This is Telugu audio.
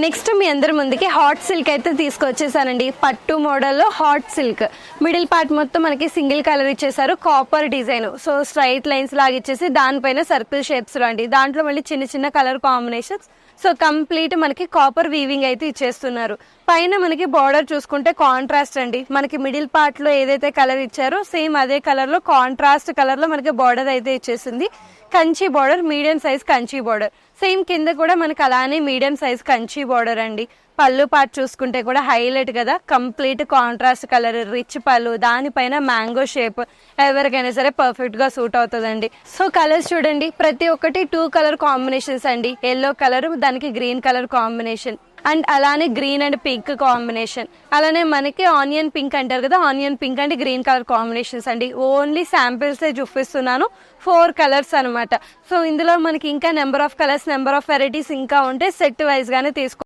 నెక్స్ట్ మీ అందరి ముందుకి హాట్ సిల్క్ అయితే తీసుకొచ్చేసానండి. పట్టు మోడల్లో హాట్ సిల్క్, మిడిల్ పార్ట్ మొత్తం మనకి సింగిల్ కలర్ ఇచ్చేసారు, copper design. So straight lines లాగా ఇచ్చేసి దానిపైన సర్కిల్ షేప్స్ అండి, దాంట్లో మళ్ళీ చిన్న చిన్న కలర్ కాంబినేషన్స్. సో కంప్లీట్ మనకి కాపర్ వీవింగ్ అయితే ఇచ్చేస్తున్నారు. పైన మనకి బార్డర్ చూసుకుంటే కాంట్రాస్ట్ అండి, మనకి మిడిల్ పార్ట్ లో ఏదైతే కలర్ ఇచ్చారో సేమ్ అదే కలర్ లో కాంట్రాస్ట్ కలర్ లో మనకి బార్డర్ అయితే ఇచ్చేసింది. Kanchi border, medium size Kanchi border. Same కింద కూడా మనకి అలానే మీడియం సైజ్ కంచి బార్డర్ అండి. పళ్ళు పార్ట్ చూసుకుంటే కూడా హైలైట్ కదా, కంప్లీట్ కాంట్రాస్ట్ కలర్, రిచ్ పళ్ళు, దానిపైన మ్యాంగో షేప్, ఎవరికైనా సరే పర్ఫెక్ట్ గా సూట్ అవుతుందండి. సో కలర్స్ చూడండి, ప్రతి ఒక్కటి 2 కలర్ కాంబినేషన్స్ అండి. ఎల్లో కలర్, దానికి గ్రీన్ కలర్ కాంబినేషన్, అండ్ అలానే గ్రీన్ అండ్ పింక్ కాంబినేషన్. అలానే మనకి ఆనియన్ పింక్ అంటారు కదా, onion pink and green colour combinations అండి. ఓన్లీ శాంపిల్సే చూపిస్తున్నాను, 4 కలర్స్ అనమాట. సో ఇందులో మనకి ఇంకా number of colours, number of varieties ఇంకా ఉంటే సెట్ వైజ్ గానే తీసుకో.